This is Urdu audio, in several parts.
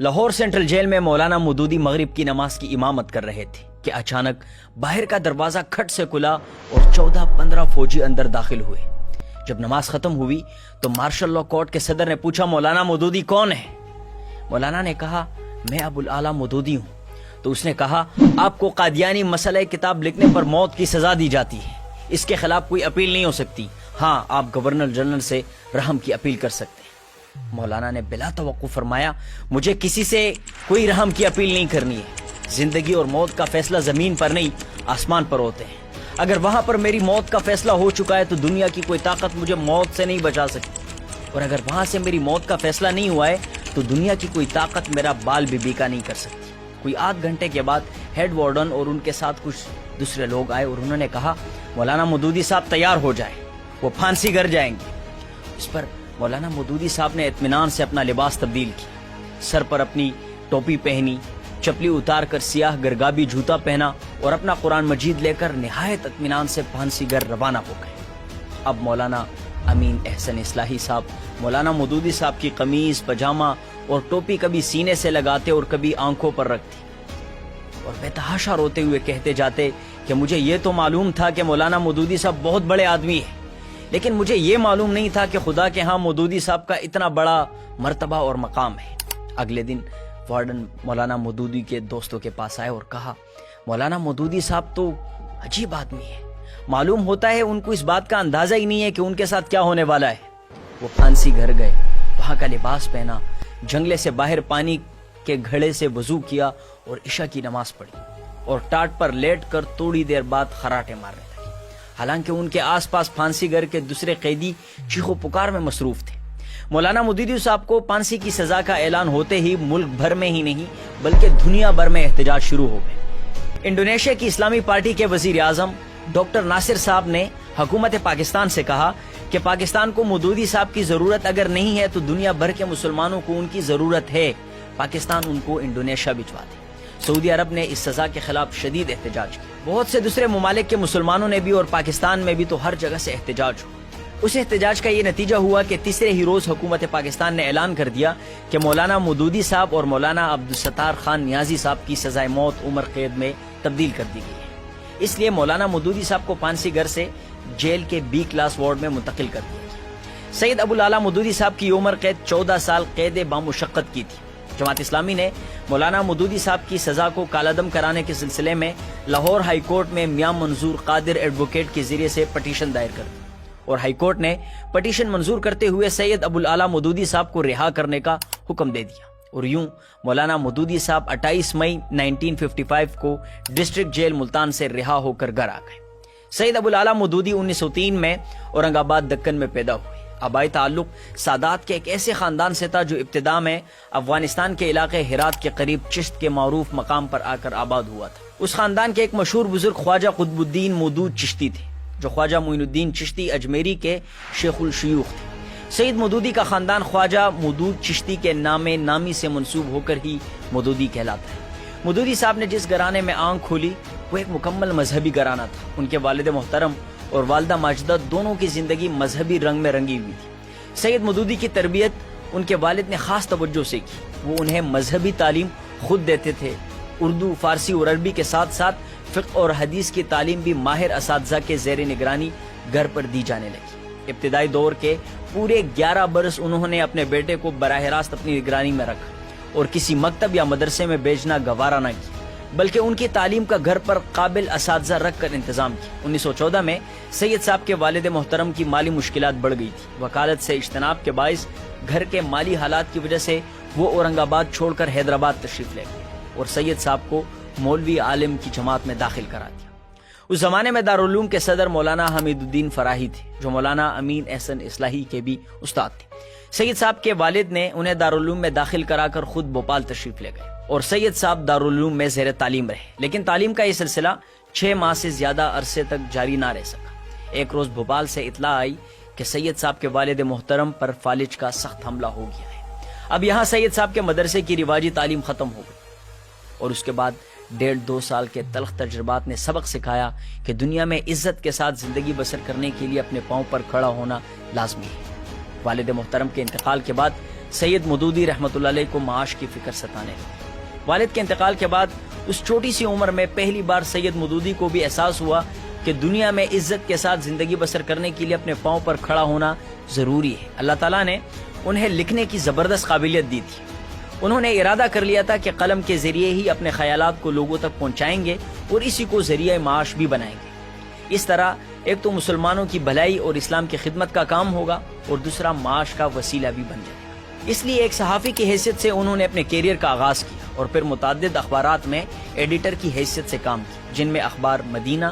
لاہور سینٹرل جیل میں مولانا مودودی مغرب کی نماز کی امامت کر رہے تھے کہ اچانک باہر کا دروازہ کھٹ سے کھلا اور 14-15 فوجی اندر داخل ہوئے۔ جب نماز ختم ہوئی تو مارشل لا کورٹ کے صدر نے پوچھا، مولانا مودودی کون ہے؟ مولانا نے کہا، میں ابو الاعلیٰ مودودی ہوں۔ تو اس نے کہا، آپ کو قادیانی مسئلہ کتاب لکھنے پر موت کی سزا دی جاتی ہے، اس کے خلاف کوئی اپیل نہیں ہو سکتی۔ ہاں، آپ گورنر جنرل سے رحم کی اپیل کر سکتے ہیں۔ مولانا نے بلا توقع فرمایا، مجھے کسی سے کوئی رحم کی اپیل نہیں کرنی ہے۔ زندگی اور موت کا فیصلہ زمین پر نہیں، آسمان پر ہوتے ہیں۔ اگر وہاں پر میری موت کا فیصلہ ہو چکا ہے تو دنیا کی کوئی طاقت مجھے موت سے نہیں بچا سکتی، اور اگر وہاں سے میری موت کا فیصلہ نہیں ہوا ہے تو دنیا کی کوئی طاقت میرا بال بھی بیکا نہیں کر سکتی۔ کوئی آدھ گھنٹے کے بعد ہیڈ وارڈن اور ان کے ساتھ کچھ دوسرے لوگ آئے اور انہوں نے کہا، مولانا مودودی صاحب تیار ہو جائیں، وہ پھانسی گھر جائیں گے۔ اس پر مولانا مودودی صاحب نے اطمینان سے اپنا لباس تبدیل کیا، سر پر اپنی ٹوپی پہنی، چپلی اتار کر سیاہ گرگابی جوتا پہنا اور اپنا قرآن مجید لے کر نہایت اطمینان سے پھانسی گھر روانہ ہو گئے۔ اب مولانا امین احسن اصلاحی صاحب مولانا مودودی صاحب کی قمیض، پاجامہ اور ٹوپی کبھی سینے سے لگاتے اور کبھی آنکھوں پر رکھتے اور بے تحاشا روتے ہوئے کہتے جاتے کہ مجھے یہ تو معلوم تھا کہ مولانا مودودی صاحب بہت بڑے آدمی ہیں، لیکن مجھے یہ معلوم نہیں تھا کہ خدا کے ہاں مودودی صاحب کا اتنا بڑا مرتبہ اور مقام ہے۔ اگلے دن وارڈن مولانا مودودی کے دوستوں کے پاس آئے اور کہا، مولانا مودودی صاحب تو عجیب آدمی ہے، معلوم ہوتا ہے ان کو اس بات کا اندازہ ہی نہیں ہے کہ ان کے ساتھ کیا ہونے والا ہے۔ وہ پھانسی گھر گئے، وہاں کا لباس پہنا، جنگلے سے باہر پانی کے گھڑے سے وضو کیا اور عشاء کی نماز پڑھی اور ٹاٹ پر لیٹ کر تھوڑی دیر بعد خراٹے مارنے لگے۔ حالانکہ ان کے آس پاس پھانسی گھر کے دوسرے قیدی چیخو پکار میں مصروف تھے۔ مولانا مودودی صاحب کو پھانسی کی سزا کا اعلان ہوتے ہی ملک بھر میں ہی نہیں بلکہ دنیا بھر میں احتجاج شروع ہو گئے۔ انڈونیشیا کی اسلامی پارٹی کے وزیر اعظم ڈاکٹر ناصر صاحب نے حکومت پاکستان سے کہا کہ پاکستان کو مودودی صاحب کی ضرورت اگر نہیں ہے تو دنیا بھر کے مسلمانوں کو ان کی ضرورت ہے، پاکستان ان کو انڈونیشیا بھجوا دے۔ سعودی عرب نے اس سزا کے خلاف شدید احتجاج کیا۔ بہت سے دوسرے ممالک کے مسلمانوں نے بھی اور پاکستان میں بھی تو ہر جگہ سے احتجاج ہوا۔ اس احتجاج کا یہ نتیجہ ہوا کہ تیسرے ہی روز حکومت پاکستان نے اعلان کر دیا کہ مولانا مودودی صاحب اور مولانا عبدالستار خان نیازی صاحب کی سزائے موت عمر قید میں تبدیل کر دی گئی ہے۔ اس لیے مولانا مودودی صاحب کو پھانسی گھر سے جیل کے بی کلاس وارڈ میں منتقل کر دیا گیا۔ سید ابو الاعلیٰ مودودی صاحب کی عمر قید 14 سال قید بامشقت کی تھی۔ جماعت اسلامی نے مولانا مودودی صاحب کی سزا کو کالعدم کرانے کے سلسلے میں لاہور ہائی کورٹ میں میاں منظور قادر ایڈوکیٹ کے ذریعے سے پٹیشن دائر کر دی اور ہائی کورٹ نے پٹیشن منظور کرتے ہوئے سید ابو الاعلیٰ مودودی صاحب کو رہا کرنے کا حکم دے دیا، اور یوں مولانا مودودی صاحب 28 مئی 1955 کو ڈسٹرکٹ جیل ملتان سے رہا ہو کر گھر آ گئے۔ سید ابو الاعلیٰ مودودی 1903 میں اورنگ آباد دکن میں پیدا ہوئے۔ آبائی تعلق سادات کے ایک ایسے خاندان سے تھا جو ابتدا میں افغانستان کے علاقے ہرات کے قریب چشت کے معروف مقام پر آ کر آباد ہوا تھا۔ اس خاندان کے ایک مشہور بزرگ خواجہ قطب الدین مودود چشتی تھے، جو خواجہ معین الدین چشتی اجمیری کے شیخ الشیوخ تھے۔ سید مودودی کا خاندان خواجہ مودود چشتی کے نام نامی سے منسوب ہو کر ہی مودودی کہلاتا ہے۔ مودودی صاحب نے جس گھرانے میں آنکھ کھولی وہ ایک مکمل مذہبی گھرانہ تھا۔ ان کے والد محترم اور والدہ ماجدہ دونوں کی زندگی مذہبی رنگ میں رنگی ہوئی تھی۔ سید مودودی کی تربیت ان کے والد نے خاص توجہ سے کی، وہ انہیں مذہبی تعلیم خود دیتے تھے۔ اردو، فارسی اور عربی کے ساتھ ساتھ فقہ اور حدیث کی تعلیم بھی ماہر اساتذہ کے زیر نگرانی گھر پر دی جانے لگی۔ ابتدائی دور کے پورے 11 برس انہوں نے اپنے بیٹے کو براہ راست اپنی نگرانی میں رکھا اور کسی مکتب یا مدرسے میں بھیجنا گوارا نہ کیا، بلکہ ان کی تعلیم کا گھر پر قابل اساتذہ رکھ کر انتظام کیا۔ 1914 میں سید صاحب کے والد محترم کی مالی مشکلات بڑھ گئی تھی۔ وکالت سے اجتناب کے باعث گھر کے مالی حالات کی وجہ سے وہ اورنگ آباد چھوڑ کر حیدرآباد تشریف لے گئے اور سید صاحب کو مولوی عالم کی جماعت میں داخل کرا دیا۔ اس زمانے میں دارالعلوم کے صدر مولانا حمید الدین فراہی تھے، جو مولانا امین احسن اصلاحی کے بھی استاد تھے۔ سید صاحب کے والد نے انہیں دارالعلوم میں داخل کرا کر خود بھوپال تشریف لے گئے اور سید صاحب دارالعلوم میں زیر تعلیم رہے، لیکن تعلیم کا یہ سلسلہ 6 ماہ سے زیادہ عرصے تک جاری نہ رہ سکا۔ ایک روز بھوپال سے اطلاع آئی کہ سید صاحب کے والد محترم پر فالج کا سخت حملہ ہو گیا ہے۔ اب یہاں سید صاحب کے مدرسے کی رواجی تعلیم ختم ہو گئی اور اس کے بعد 1.5-2 سال کے تلخ تجربات نے سبق سکھایا کہ دنیا میں عزت کے ساتھ زندگی بسر کرنے کے لیے اپنے پاؤں پر کھڑا ہونا لازمی ہے۔ والد محترم کے انتقال کے بعد سید مودودی رحمۃ اللہ علیہ کو معاش کی فکر ستانے لگی۔ والد کے انتقال کے بعد اس چھوٹی سی عمر میں پہلی بار سید مودودی کو بھی احساس ہوا کہ دنیا میں عزت کے ساتھ زندگی بسر کرنے کے لیے اپنے پاؤں پر کھڑا ہونا ضروری ہے۔ اللہ تعالیٰ نے انہیں لکھنے کی زبردست قابلیت دی تھی۔ انہوں نے ارادہ کر لیا تھا کہ قلم کے ذریعے ہی اپنے خیالات کو لوگوں تک پہنچائیں گے اور اسی کو ذریعہ معاش بھی بنائیں گے۔ اس طرح ایک تو مسلمانوں کی بھلائی اور اسلام کی خدمت کا کام ہوگا اور دوسرا معاش کا وسیلہ بھی بن جائے گا۔ اس لیے ایک صحافی کی حیثیت سے انہوں نے اپنے کیریئر کا آغاز کیا اور پھر متعدد اخبارات میں ایڈیٹر کی حیثیت سے کام کیا، جن میں اخبار مدینہ،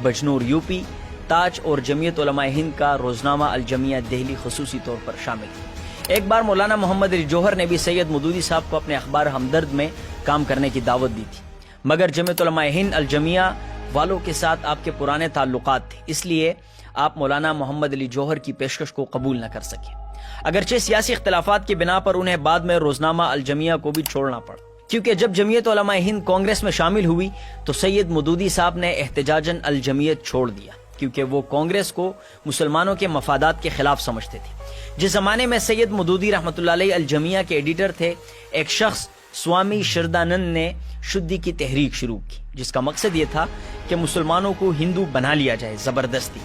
بجنور یوپی، تاج اور جمعیت علماء ہند کا روزنامہ الجمیہ دہلی خصوصی طور پر شامل ہے۔ ایک بار مولانا محمد علی جوہر نے بھی سید مودودی صاحب کو اپنے اخبار ہمدرد میں کام کرنے کی دعوت دی تھی، مگر جمعیت علماء ہند الجمیہ والوں کے ساتھ آپ کے پرانے تعلقات تھے، اس لیے آپ مولانا محمد علی جوہر کی پیشکش کو قبول نہ کر سکے۔ اگرچہ سیاسی اختلافات کی بنا پر انہیں بعد میں روزنامہ الجمیہ کو بھی چھوڑنا پڑا، کیونکہ جب جمعیت علماء ہند کانگریس میں شامل ہوئی تو سید مودودی صاحب نے احتجاجاً الجمیت چھوڑ دیا، کیونکہ وہ کانگریس کو مسلمانوں کے مفادات کے خلاف سمجھتے تھے۔ جس زمانے میں سید مودودی رحمۃ اللہ علیہ الجمیہ کے ایڈیٹر تھے، ایک شخص سوامی شردانند نے شدی کی تحریک شروع کی، جس کا مقصد یہ تھا کہ مسلمانوں کو ہندو بنا لیا جائے زبردستی۔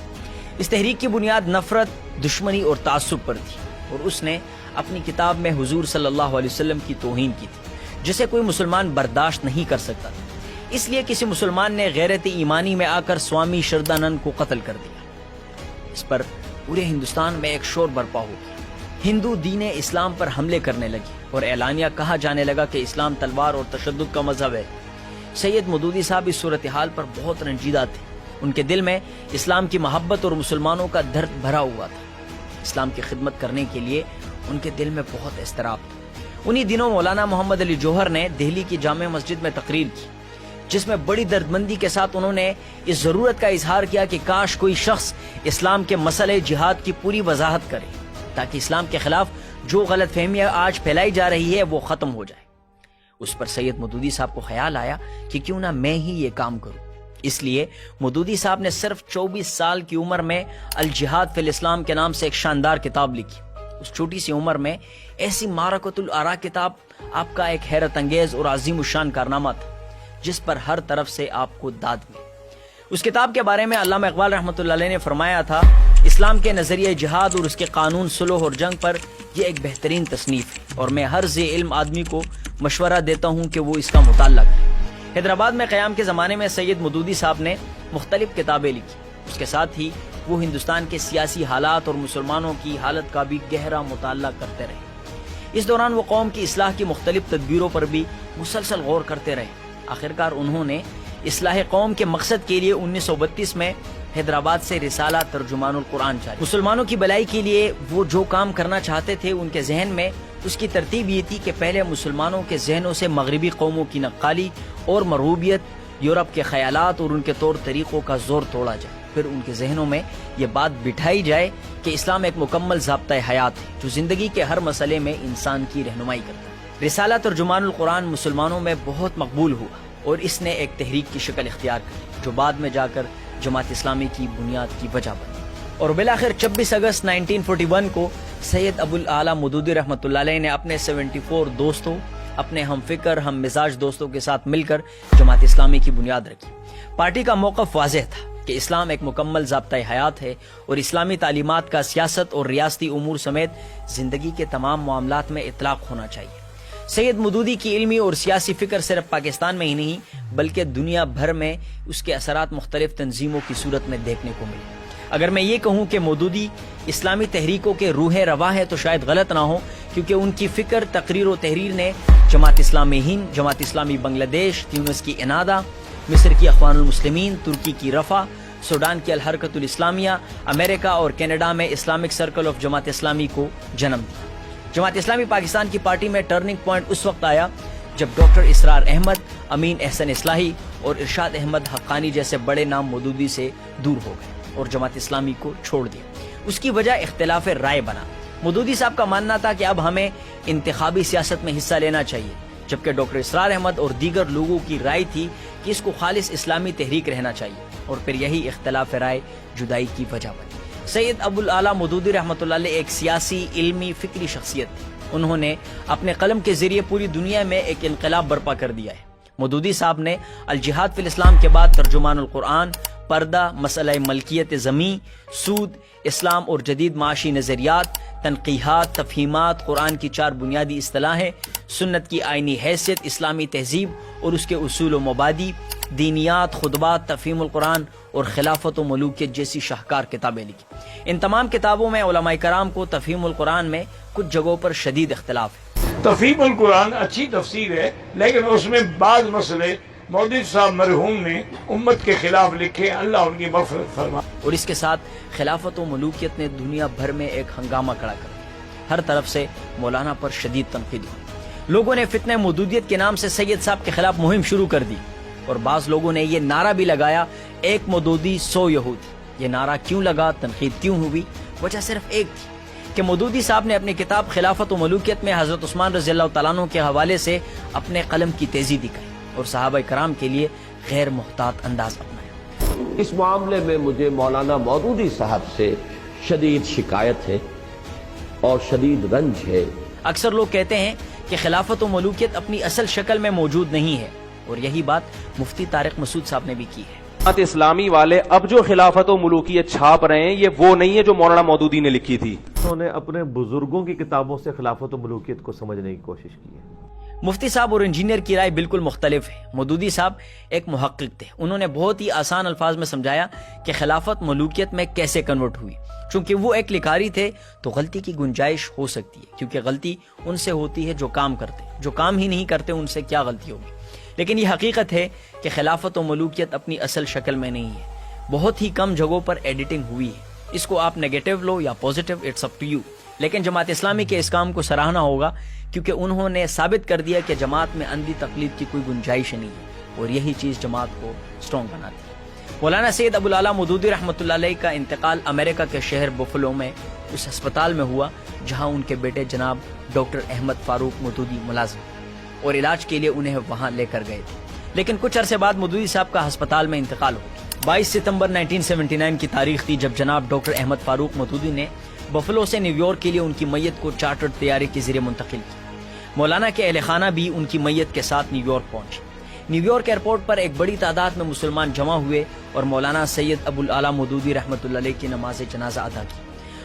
اس تحریک کی بنیاد نفرت، دشمنی اور تعصب پر تھی، اور اس نے اپنی کتاب میں حضور صلی اللہ علیہ وسلم کی توہین کی تھی، جسے کوئی مسلمان برداشت نہیں کر سکتا تھا۔ اس لیے کسی مسلمان نے غیرت ایمانی میں آ کر سوامی شردانند کو قتل کر دیا۔ اس پر پورے ہندوستان میں ایک شور برپا ہو گیا، ہندو دین اسلام پر حملے کرنے لگے اور اعلانیہ کہا جانے لگا کہ اسلام تلوار اور تشدد کا مذہب ہے۔ سید مودودی صاحب اس صورتحال پر بہت رنجیدہ تھے، ان کے دل میں اسلام کی محبت اور مسلمانوں کا درد بھرا ہوا تھا۔ اسلام کی خدمت کرنے کے لیے ان کے دل میں بہت اضطراب تھا۔ انہی دنوں مولانا محمد علی جوہر نے دہلی کی جامع مسجد میں تقریر کی، جس میں بڑی دردمندی کے ساتھ انہوں نے اس ضرورت کا اظہار کیا کہ کاش کوئی شخص اسلام کے مسئلے جہاد کی پوری وضاحت کرے، تاکہ اسلام کے خلاف جو غلط فہمیاں آج پھیلائی جا رہی ہے وہ ختم ہو جائے۔ اس پر سید مودودی صاحب کو خیال آیا کہ کیوں نہ میں ہی یہ کام کروں۔ اس لیے مودودی صاحب نے صرف 24 سال کی عمر میں الجہاد فی الاسلام کے نام سے ایک شاندار کتاب لکھی۔ اس چھوٹی سی عمر میں ایسی معرکۃ الآراء کتاب آپ کا ایک حیرت انگیز اور عظیم الشان کارنامہ تھا، جس پر ہر طرف سے آپ کو داد ملی۔ اس کتاب کے بارے میں علامہ اقبال رحمۃ اللہ علیہ نے فرمایا تھا، اسلام کے نظریہ جہاد اور اس کے قانون صلح اور جنگ پر یہ ایک بہترین تصنیف ہے، اور میں ہر ذی علم آدمی کو مشورہ دیتا ہوں کہ وہ اس کا مطالعہ کرے۔ حیدرآباد میں قیام کے زمانے میں سید مودودی صاحب نے مختلف کتابیں لکھی، اس کے ساتھ ہی وہ ہندوستان کے سیاسی حالات اور مسلمانوں کی حالت کا بھی گہرا مطالعہ کرتے رہے۔ اس دوران وہ قوم کی اصلاح کی مختلف تدبیروں پر بھی مسلسل غور کرتے رہے۔ آخرکار انہوں نے اصلاح قوم کے مقصد کے لیے 1932 میں حیدرآباد سے رسالہ ترجمان القرآن جاری۔ مسلمانوں کی بھلائی کے لیے وہ جو کام کرنا چاہتے تھے، ان کے ذہن میں اس کی ترتیب یہ تھی کہ پہلے مسلمانوں کے ذہنوں سے مغربی قوموں کی نقالی اور مرغوبیت، یورپ کے خیالات اور ان کے طور طریقوں کا زور توڑا جائے، پھر ان کے ذہنوں میں یہ بات بٹھائی جائے کہ اسلام ایک مکمل ضابطۂ حیات ہے جو زندگی کے ہر مسئلے میں انسان کی رہنمائی کرتا ہے۔ رسالہ ترجمان القرآن مسلمانوں میں بہت مقبول ہوا اور اس نے ایک تحریک کی شکل اختیار کی، جو بعد میں جا کر جماعت اسلامی کی بنیاد کی وجہ بنی، اور بالآخر 26 اگست 1941 کو سید ابو الاعلیٰ مودودی رحمۃ اللہ علیہ نے اپنے 74 دوستوں، اپنے ہم فکر ہم مزاج دوستوں کے ساتھ مل کر جماعت اسلامی کی بنیاد رکھی۔ پارٹی کا موقف واضح تھا کہ اسلام ایک مکمل ضابطۂ حیات ہے اور اسلامی تعلیمات کا سیاست اور ریاستی امور سمیت زندگی کے تمام معاملات میں اطلاق ہونا چاہیے۔ سید مودودی کی علمی اور سیاسی فکر صرف پاکستان میں ہی نہیں بلکہ دنیا بھر میں اس کے اثرات مختلف تنظیموں کی صورت میں دیکھنے کو ملے۔ اگر میں یہ کہوں کہ مودودی اسلامی تحریکوں کے روح رواں ہے تو شاید غلط نہ ہو، کیونکہ ان کی فکر، تقریر و تحریر نے جماعت اسلامی ہند، جماعت اسلامی بنگلہ دیش، تیونس کی انادا، مصر کی اخوان المسلمین، ترکی کی رفع، سوڈان کی الحرکت الاسلامیہ، امریکہ اور کینیڈا میں Islamic circle of Jamaat Islami کو جنم دیا۔ جماعت اسلامی پاکستان کی پارٹی میں ٹرننگ پوائنٹ اس وقت آیا جب ڈاکٹر اسرار احمد، امین احسن اصلاحی اور ارشاد احمد حقانی جیسے بڑے نام مودودی سے دور ہو گئے اور جماعت اسلامی کو چھوڑ دیا۔ اس کی وجہ اختلاف رائے بنا۔ مودودی صاحب کا ماننا تھا کہ اب ہمیں انتخابی سیاست میں حصہ لینا چاہیے، جبکہ ڈاکٹر اسرار احمد اور دیگر لوگوں کی رائے تھی کہ اس کو خالص اسلامی تحریک رہنا چاہیے، اور پھر یہی اختلاف رائے جدائی کی وجہ بنی۔ سید ابو الاعلیٰ مودودی رحمۃ اللہ علیہ ایک سیاسی، علمی، فکری شخصیت تھی۔ انہوں نے اپنے قلم کے ذریعے پوری دنیا میں ایک انقلاب برپا کر دیا ہے۔ مودودی صاحب نے الجہاد فی الاسلام کے بعد ترجمان القرآن، پردہ، مسئلہ ملکیت زمین، سود، اسلام اور جدید معاشی نظریات، تنقیحات، تفہیمات، قرآن کی 4 بنیادی اصطلاحیں، سنت کی آئینی حیثیت، اسلامی تہذیب اور اس کے اصول و مبادی، دینیات، خطبات، تفہیم القرآن اور خلافت و ملوکیت جیسی شاہکار کتابیں لکھی۔ ان تمام کتابوں میں علماء کرام کو تفہیم القرآن میں کچھ جگہوں پر شدید اختلاف ہے۔ تفہیم القرآن اچھی تفسیر ہے، لیکن اس میں بعض مسئلے مودودی صاحب مرحوم نے امت کے خلاف لکھے، اللہ ان کی مغفرت فرمائے۔ اور اس کے ساتھ خلافت و ملوکیت نے دنیا بھر میں ایک ہنگامہ کھڑا کر دیا۔ ہر طرف سے مولانا پر شدید تنقید ہوئی۔ لوگوں نے فتنہ مودودیت کے نام سے سید صاحب کے خلاف مہم شروع کر دی، اور بعض لوگوں نے یہ نعرہ بھی لگایا، 1 مودودی 100 یہودی۔ یہ نعرہ کیوں لگا، تنقید کیوں ہوئی؟ وجہ صرف ایک تھی کہ مودودی صاحب نے اپنی کتاب خلافت و ملوکیت میں حضرت عثمان رضی اللہ تعالیٰ عنہ کے حوالے سے اپنے قلم کی تیزی دکھائی اور صحابہ کرام کے لیے غیر محتاط انداز اپنایا۔ اس معاملے میں مجھے مولانا مودودی صاحب سے شدید شکایت ہے اور شدید رنج ہے۔ اکثر لوگ کہتے ہیں کہ خلافت و ملوکیت اپنی اصل شکل میں موجود نہیں ہے، اور یہی بات مفتی طارق مسعود صاحب نے بھی کی ہے۔ اسلامی والے اب جو خلافت و ملوکیت چھاپ رہے ہیں، یہ وہ نہیں ہے جو مولانا مودودی نے لکھی تھی۔ انہوں نے اپنے بزرگوں کی کتابوں سے خلافت و ملوکیت کو سمجھنے کی کوشش کی ہے۔ مفتی صاحب اور انجینئر کی رائے بالکل مختلف ہے۔ مودودی صاحب ایک محقق تھے، انہوں نے بہت ہی آسان الفاظ میں سمجھایا کہ خلافت ملوکیت میں کیسے کنورٹ ہوئی۔ چونکہ وہ ایک لکھاری تھے تو غلطی کی گنجائش ہو سکتی ہے، کیونکہ غلطی ان سے ہوتی ہے جو کام کرتے، جو کام ہی نہیں کرتے ان سے کیا غلطی ہوگی۔ لیکن یہ حقیقت ہے کہ خلافت و ملوکیت اپنی اصل شکل میں نہیں ہے، بہت ہی کم جگہوں پر ایڈیٹنگ ہوئی ہے۔ اس کو آپ نیگیٹو لو یا positive, it's up to you, لیکن جماعت اسلامی کے اس کام کو سراہنا ہوگا، کیونکہ انہوں نے ثابت کر دیا کہ جماعت میں اندھی تقلید کی کوئی گنجائش نہیں ہے، اور یہی چیز جماعت کو سٹرونگ بناتی ہے۔ مولانا سید ابو العلا مودودی رحمۃ اللہ علیہ کا انتقال امریکہ کے شہر بفلو میں اس ہسپتال میں ہوا جہاں ان کے بیٹے جناب ڈاکٹر احمد فاروق مودودی ملازم، اور علاج کے لیے انہیں وہاں لے کر گئے تھے۔ لیکن کچھ عرصے بعد مودودی صاحب کا ہسپتال میں انتقال ہو گیا۔ 22 ستمبر 1979 کی تاریخ تھی جب جناب ڈاکٹر احمد فاروق مودودی نے بفلو سے نیو یارک کے لیے ان کی میت کو چارٹرڈ طیارے کے ذریعے منتقل کی۔ مولانا کے اہل خانہ بھی ان کی میت کے ساتھ نیو یارک پہنچے۔ نیو یارک ایئرپورٹ پر ایک بڑی تعداد میں مسلمان جمع ہوئے اور مولانا سید ابو العلا مودودی رحمۃ اللہ علیہ کی نماز جنازہ ادا کی۔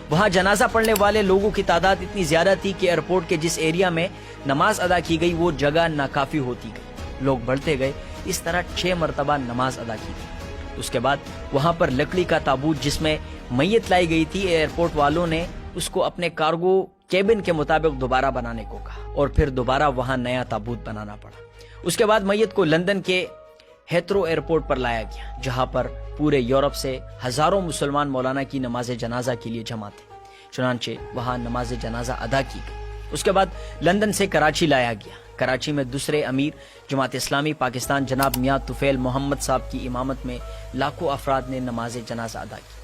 وہاں جنازہ پڑھنے والے لوگوں کی تعداد اتنی زیادہ تھی کہ ایئرپورٹ کے جس ایریا میں نماز ادا کی گئی وہ جگہ ناکافی ہوتی گئی، لوگ بڑھتے گئے، اس طرح 6 مرتبہ نماز ادا کی گئی۔ اس کے بعد وہاں پر لکڑی کا تابوت جس میں میت لائی گئی تھی، ایئرپورٹ والوں نے اس کو اپنے کارگو کیبن کے مطابق دوبارہ بنانے کو کہا، اور پھر دوبارہ وہاں نیا تابوت بنانا پڑا۔ اس کے بعد میت کو لندن کے ہیترو ایئرپورٹ پر لایا گیا، جہاں پر پورے یورپ سے ہزاروں مسلمان مولانا کی نماز جنازہ کے لیے جمع تھے۔ چنانچہ وہاں نماز جنازہ ادا کی گئی۔ اس کے بعد لندن سے کراچی لایا گیا۔ کراچی میں دوسرے امیر جماعت اسلامی پاکستان جناب میاں طفیل محمد صاحب کی امامت میں لاکھوں افراد نے نماز جنازہ ادا کی۔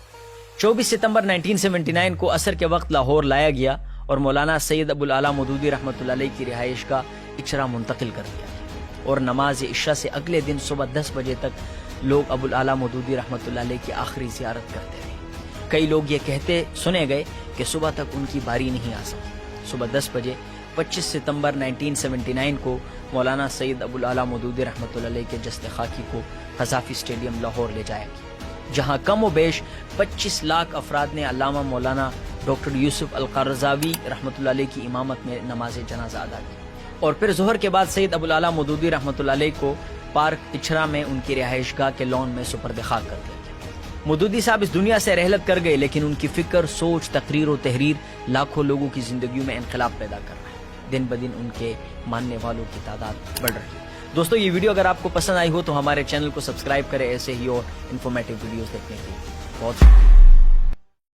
24 ستمبر 1979 کو عصر کے وقت لاہور لایا گیا اور مولانا سید ابو العلا مودودی رحمۃ اللہ علیہ کی رہائش گاہ اچرا منتقل کر دیا گیا، اور نماز عشاء سے اگلے دن صبح 10 بجے تک لوگ ابو العلا مودودی رحمۃ اللہ علیہ کی آخری زیارت کرتے رہے۔ کئی لوگ یہ کہتے سنے گئے کہ صبح تک ان کی باری نہیں آ سکی۔ صبح 10 بجے 25 ستمبر 1979 کو مولانا سید ابو العلا مودودی رحمۃ اللہ علیہ کے جسد خاکی کو قذافی اسٹیڈیم لاہور لے جایا گیا، جہاں کم و بیش 25 لاکھ افراد نے علامہ مولانا ڈاکٹر یوسف القرضاوی رحمۃ اللہ علیہ کی امامت میں نماز جنازہ ادا کی، اور پھر ظہر کے بعد سید ابو العلا مودودی رحمۃ اللہ علیہ کو پارک اچھرا میں ان کی رہائش گاہ کے لان میں سپرد خاک کر دیا گیا۔ مودودی صاحب اس دنیا سے رحلت کر گئے، لیکن ان کی فکر، سوچ، تقریر و تحریر لاکھوں لوگوں کی زندگیوں میں انقلاب پیدا کر رہا ہے۔ دن بدن ان کے ماننے والوں کی تعداد بڑھ رہی ہے۔ دوستو، یہ ویڈیو اگر آپ کو پسند آئی ہو تو ہمارے چینل کو سبسکرائب کریں ایسے ہی اور انفارمیٹیو ویڈیوز دیکھنے کے لیے۔ بہت شکریہ۔